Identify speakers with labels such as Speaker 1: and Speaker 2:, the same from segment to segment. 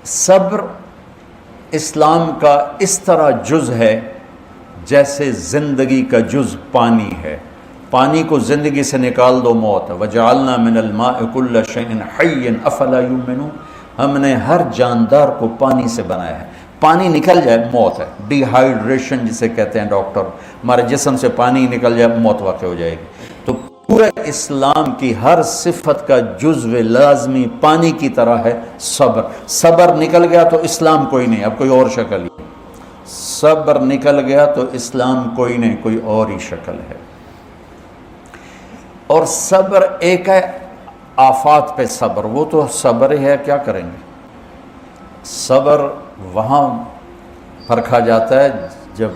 Speaker 1: صبر اسلام کا اس طرح جز ہے جیسے زندگی کا جز پانی ہے. پانی کو زندگی سے نکال دو موت ہے. وَجَعَلْنَا مِنَ الْمَاءِ كُلَّ شَيْءٍ حَيٍّ أَفَلَا يُؤْمِنُونَ. ہم نے ہر جاندار کو پانی سے بنایا ہے. پانی نکل جائے موت ہے. ڈی ہائیڈریشن جسے کہتے ہیں ڈاکٹر, ہمارے جسم سے پانی نکل جائے موت واقع ہو جائے گی. تو پورے اسلام کی ہر صفت کا جزو لازمی پانی کی طرح ہے صبر. صبر نکل گیا تو اسلام کوئی نہیں, اب کوئی اور شکل ہی. صبر نکل گیا تو اسلام کوئی نہیں, کوئی اور ہی شکل ہے. اور صبر ایک ہے آفات پہ صبر, وہ تو صبر ہے, کیا کریں گے. صبر وہاں پرکھا جاتا ہے جب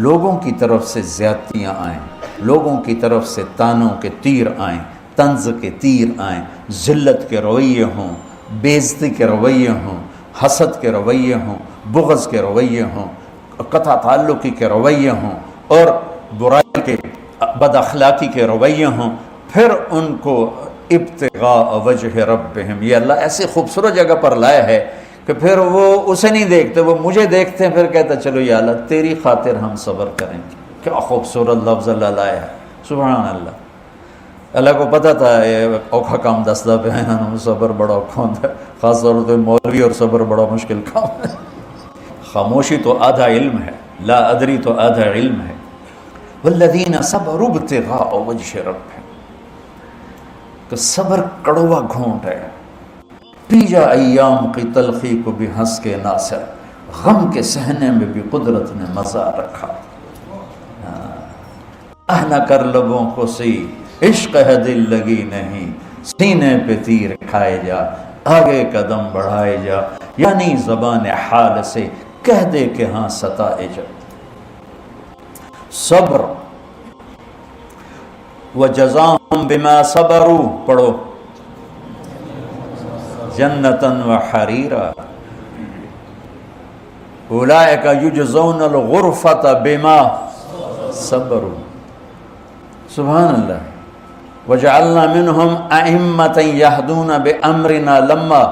Speaker 1: لوگوں کی طرف سے زیادتیاں آئیں, لوگوں کی طرف سے تانوں کے تیر آئیں, طنز کے تیر آئیں, ذلت کے رویے ہوں, بےعزتی کے رویے ہوں, حسد کے رویے ہوں, بغض کے رویے ہوں, قطع تعلقی کے رویے ہوں, اور برائی کے بد اخلاقی کے رویے ہوں. پھر ان کو ابتغاء وجہ ربہم, یہ اللہ ایسی خوبصورت جگہ پر لایا ہے کہ پھر وہ اسے نہیں دیکھتے, وہ مجھے دیکھتے ہیں. پھر کہتا چلو یا اللہ تیری خاطر ہم صبر کریں گے. کیا خوبصورت لفظ اللہ لایا ہے, سبحان اللہ. اللہ کو پتہ تھا یہ اوکھا کام دستا پہ ہے, صبر بڑا اوکھا ہوتا ہے, خاص طور پہ مولوی, اور صبر بڑا مشکل کام ہے. خاموشی تو آدھا علم ہے, لا ادری تو آدھا علم ہے. والذین صبروا ابتغاء وجہ ربہم, کہ صبر کڑوا گھونٹ ہے. پی جا ایام کی تلخی کو بھی ہنس کے ناصر, غم کے سہنے میں بھی قدرت نے مزہ رکھا. نہ کر لبوں کو سی عشق ہے دل لگی نہیں, سینے پہ تیر کھائے جا آگے قدم بڑھائے جا, یعنی زبان حال سے کہہ دے کہ ہاں ستائے جا. صبر وجزاہم بما صبروا, پڑھو, جنتاً وحریرا اولئک یجزون الغرفۃ بما صبروا. سبحان اللہ. وجعلنا منہم ائمۃ یہدون بامرنا لما,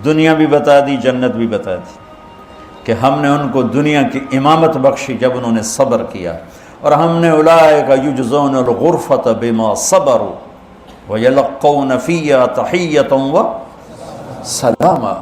Speaker 1: دنیا بھی بتا دی, جنت بھی بتا دی کہ ہم نے ان کو دنیا کی امامت بخشی جب انہوں نے صبر کیا. اور ہم نے اولئک یجزون الغرفۃ بما صبروا وَيَلَقَّوْنَ فِيهَا تَحِيَّةً وَسَلَامًا,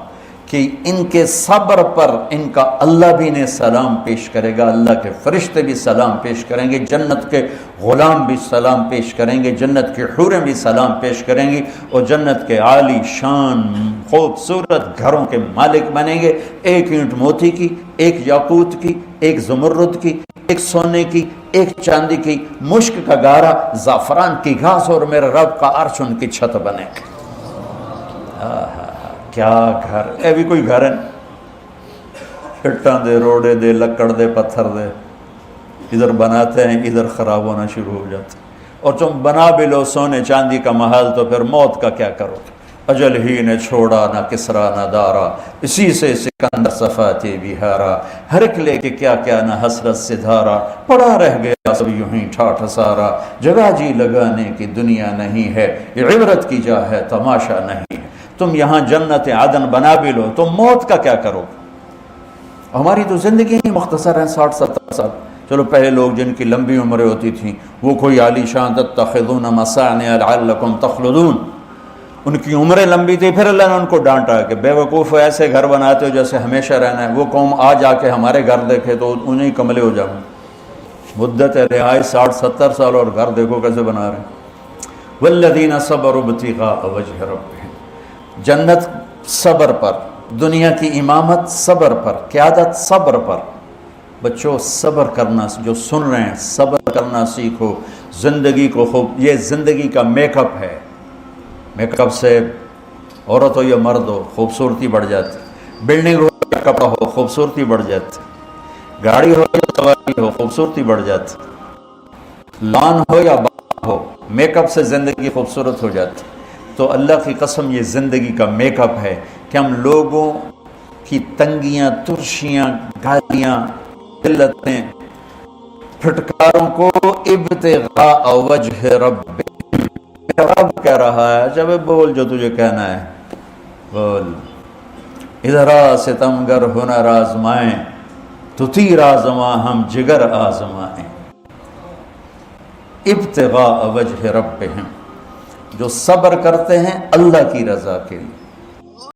Speaker 1: کہ ان کے صبر پر ان کا اللہ بھی نے سلام پیش کرے گا, اللہ کے فرشتے بھی سلام پیش کریں گے, جنت کے غلام بھی سلام پیش کریں گے, جنت کی حوریں بھی سلام پیش کریں گی, اور جنت کے عالی شان خوبصورت گھروں کے مالک بنیں گے. ایک اینٹ موتی کی, ایک یاقوت کی, ایک زمرد کی, ایک سونے کی, ایک چاندی کی, مشک کا گارا, زعفران کی گھاس, اور میرے رب کا عرش ان کی چھت بنے گا. کیا گھر, اے بھی کوئی گھر ہے, اٹھاں دے, روڑے دے, لکڑ دے, پتھر دے, ادھر بناتے ہیں ادھر خراب ہونا شروع ہو جاتے. اور تم بنا بھی لو سونے چاندی کا محل تو پھر موت کا کیا کرو گے. اجل ہی نے چھوڑا نہ کسرا نہ دارا, اسی سے سکندر صفاتی بہارا, ہر ایک لے کے کیا کیا نہ حسرت سے دھارا, پڑا رہ گیا سب یوں ہی ٹھاٹھ سارا, جگہ جی لگانے کی دنیا نہیں ہے, یہ عبرت کی جا ہے تماشا نہیں ہے. تم یہاں جنت عدن بنا بھی لو, تم موت کا کیا کرو. ہماری تو زندگی ہی مختصر ہے, 60-70 سال. چلو پہلے لوگ جن کی لمبی عمریں ہوتی تھیں وہ کوئی عالی شان, تتخذون مصانع لعلکم تخلدون, ان کی عمریں لمبی تھی. پھر اللہ نے ان کو ڈانٹا کہ بے وقوف ایسے گھر بناتے ہو جیسے ہمیشہ رہنا ہے. وہ قوم آ جا کے ہمارے گھر دیکھے تو انہیں کملے ہو جاؤں. مدت رہائی 60-70 سال, اور گھر دیکھو کیسے بنا رہے ہیں. والذین صبروا ابتغاء وجہ ربہم, جنت صبر پر, دنیا کی امامت صبر پر, قیادت صبر پر. بچوں صبر کرنا, جو سن رہے ہیں صبر کرنا سیکھو. زندگی کو خوب, یہ زندگی کا میک اپ ہے. میک اپ سے عورت ہو یا مرد ہو خوبصورتی بڑھ جاتی, بلڈنگ ہو یا کپڑا ہو خوبصورتی بڑھ جاتی, گاڑی ہو یا سواری ہو خوبصورتی بڑھ جاتی, لان ہو یا باغ ہو, میک اپ سے زندگی خوبصورت ہو جاتی. تو اللہ کی قسم یہ زندگی کا میک اپ ہے کہ ہم لوگوں کی تنگیاں, ترشیاں, گالیاں, ذلتیں, پھٹکاروں کو ابتغاء وجہ رب, رب کہہ رہا ہے جب بول جو تجھے کہنا ہے. بول ادھر آ ستمگر ہنر آزمائیں تو تیر آزماں ہم جگر آزمائیں، ابتغاء وجہ ربہم، جو صبر کرتے ہیں اللہ کی رضا کے لیے،